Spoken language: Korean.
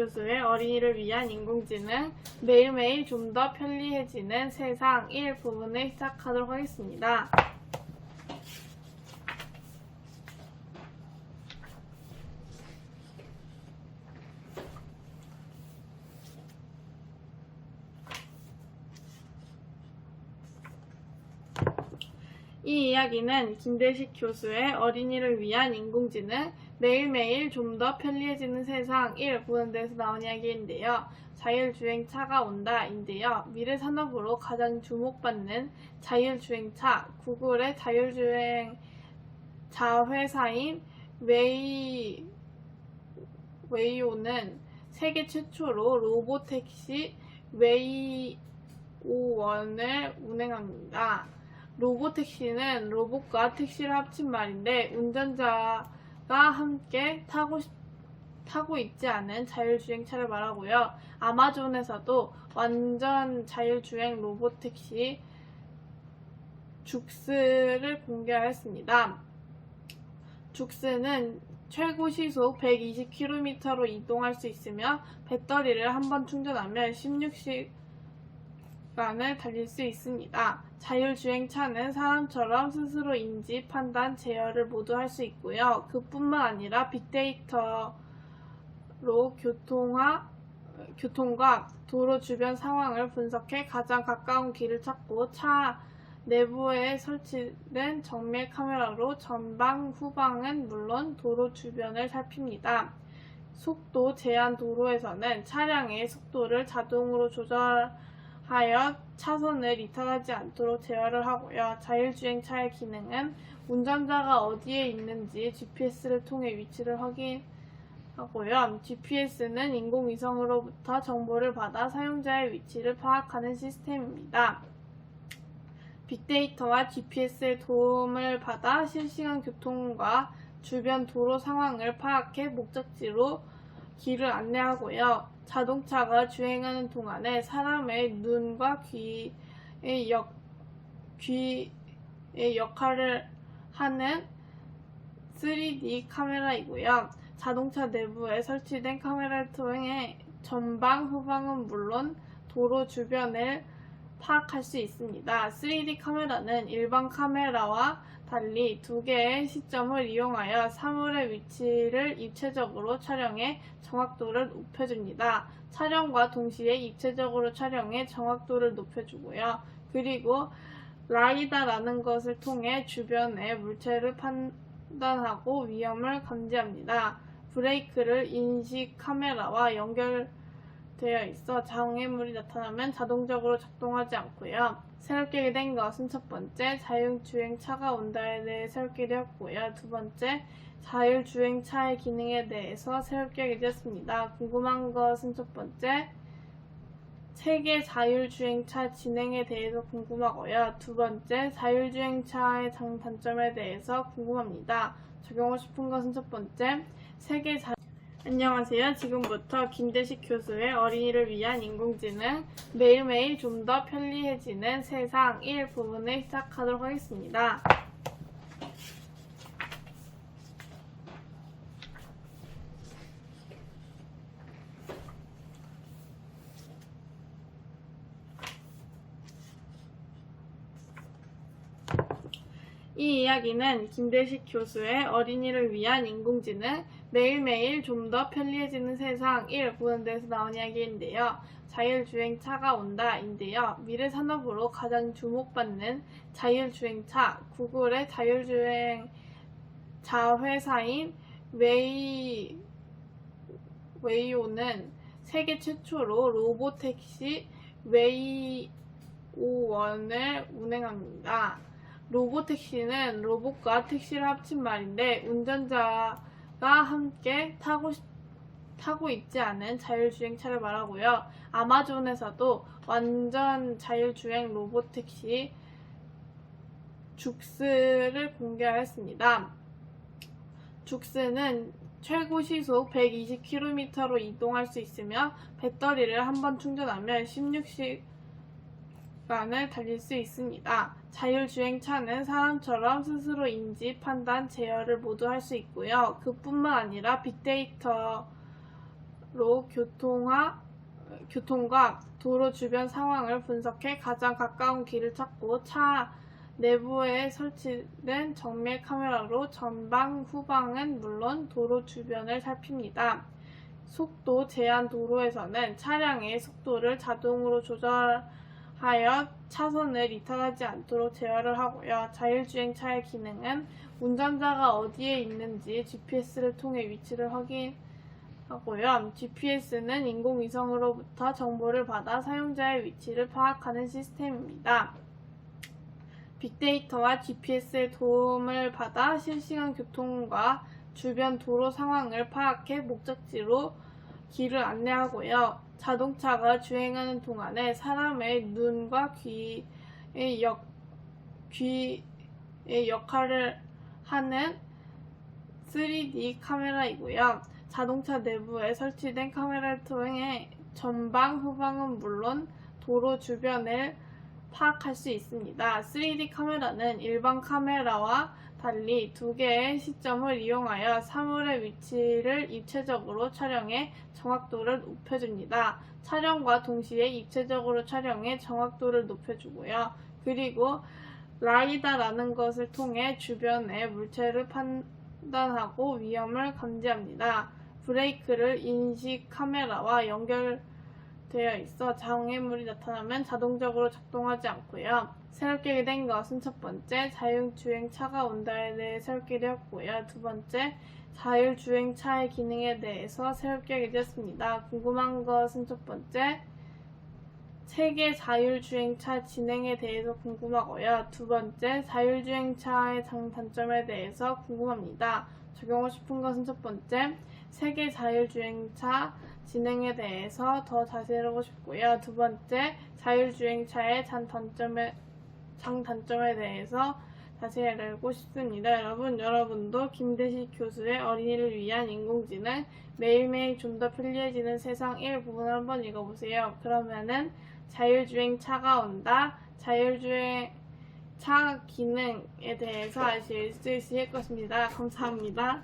교수의 어린이를 위한 인공지능 매일매일 좀 더 편리해지는 세상 1 부분을 시작하도록 하겠습니다. 이 이야기는 김대식 교수의 어린이를 위한 인공지능 매일매일 좀 더 편리해지는 세상 1 부분에서 나온 이야기인데요. 자율주행차가 온다인데요. 미래 산업으로 가장 주목받는 자율주행차, 구글의 자율주행차 회사인 웨이오는 세계 최초로 로보택시 웨이오1을 운행합니다. 로보택시는 로봇과 택시를 합친 말인데 운전자가 함께 타고 있지 않은 자율주행차를 말하고요. 아마존에서도 완전 자율주행 로보택시 죽스를 공개했습니다. 죽스는 최고 시속 120km로 이동할 수 있으며 배터리를 한번 충전하면 16시간을 달릴 수 있습니다. 자율주행차는 사람처럼 스스로 인지, 판단, 제어를 모두 할 수 있고요. 그뿐만 아니라 빅데이터로 교통과 도로 주변 상황을 분석해 가장 가까운 길을 찾고 차 내부에 설치된 정밀 카메라로 전방, 후방은 물론 도로 주변을 살핍니다. 속도 제한 도로에서는 차량의 속도를 자동으로 조절하여 차선을 이탈하지 않도록 제어를 하고요. 자율주행차의 기능은 운전자가 어디에 있는지 GPS를 통해 위치를 확인하고요. GPS는 인공위성으로부터 정보를 받아 사용자의 위치를 파악하는 시스템입니다. 빅데이터와 GPS의 도움을 받아 실시간 교통과 주변 도로 상황을 파악해 목적지로 길을 안내하고요. 자동차가 주행하는 동안에 사람의 눈과 귀의 역할을 하는 3D 카메라이고요. 자동차 내부에 설치된 카메라를 통해 전방, 후방은 물론 도로 주변을 파악할 수 있습니다. 3D 카메라는 일반 카메라와 달리 두 개의 시점을 이용하여 사물의 위치를 입체적으로 촬영해 정확도를 높여줍니다. 촬영과 동시에 입체적으로 촬영해 정확도를 높여주고요. 그리고 라이다라는 것을 통해 주변의 물체를 판단하고 위험을 감지합니다. 브레이크를 인식 카메라와 연결되어 있어 장애물이 나타나면 자동적으로 작동하지 않고요. 새롭게 된 것은 첫 번째, 자율주행차가 온다에 대해 새롭게 되었고요. 두 번째, 자율주행차의 기능에 대해서 새롭게 하게 되었습니다. 궁금한 것은 첫 번째, 세계 자율주행차 진행에 대해서 궁금하고요. 두 번째, 자율주행차의 장단점에 대해서 궁금합니다. 적용하고 싶은 것은 첫 번째, 안녕하세요. 지금부터 김대식 교수의 어린이를 위한 인공지능 매일매일 좀 더 편리해지는 세상 1 부분을 시작하도록 하겠습니다. 이 이야기는 김대식 교수의 어린이를 위한 인공지능 매일매일 좀 더 편리해지는 세상 1 부분에서 나온 이야기인데요. 자율주행차가 온다인데요. 미래 산업으로 가장 주목받는 자율주행차, 구글의 자율주행차 회사인 웨이오는 세계 최초로 로보택시 웨이오1을 운행합니다. 로보택시는 로봇과 택시를 합친 말인데 운전자가 함께 타고 있지 않은 자율주행차를 말하고요. 아마존에서도 완전 자율주행 로보택시 죽스를 공개했습니다. 죽스는 최고 시속 120km로 이동할 수 있으며 배터리를 한번 충전하면 16시간을 달릴 수 있습니다. 자율주행차는 사람처럼 스스로 인지, 판단, 제어를 모두 할 수 있고요. 그뿐만 아니라 빅데이터로 교통과 도로 주변 상황을 분석해 가장 가까운 길을 찾고 차 내부에 설치된 정밀 카메라로 전방, 후방은 물론 도로 주변을 살핍니다. 속도 제한 도로에서는 차량의 속도를 자동으로 조절하여 차선을 이탈하지 않도록 제어를 하고요. 자율주행차의 기능은 운전자가 어디에 있는지 GPS를 통해 위치를 확인하고요. GPS는 인공위성으로부터 정보를 받아 사용자의 위치를 파악하는 시스템입니다. 빅데이터와 GPS의 도움을 받아 실시간 교통과 주변 도로 상황을 파악해 목적지로 길을 안내하고요. 자동차가 주행하는 동안에 사람의 눈과 귀의 역할을 하는 3D 카메라이고요. 자동차 내부에 설치된 카메라를 통해 전방, 후방은 물론 도로 주변을 파악할 수 있습니다. 3D 카메라는 일반 카메라와 달리 두 개의 시점을 이용하여 사물의 위치를 입체적으로 촬영해 정확도를 높여줍니다. 촬영과 동시에 입체적으로 촬영해 정확도를 높여주고요. 그리고 라이다라는 것을 통해 주변의 물체를 판단하고 위험을 감지합니다. 브레이크를 인식 카메라와 연결되어 있어 장애물이 나타나면 자동적으로 작동하지 않고요. 새롭게 된 것은 첫 번째, 자율주행차가 온다에 대해 새롭게 되었고요. 두 번째, 자율주행차의 기능에 대해서 새롭게 하게 되었습니다. 궁금한 것은 첫 번째, 세계 자율주행차 진행에 대해서 궁금하고요. 두 번째, 자율주행차의 장단점에 대해서 궁금합니다. 적용하고 싶은 것은 첫 번째, 세계 자율주행차 진행에 대해서 더 자세히 알고 싶고요. 두 번째, 자율주행차의 장단점에 대해서 자세히 알고 싶습니다. 여러분도 김대식 교수의 어린이를 위한 인공지능 매일매일 좀 더 편리해지는 세상 1부분을 한번 읽어보세요. 그러면은 자율주행차가 온다, 자율주행차 기능에 대해서 아실 수 있을 것입니다. 감사합니다.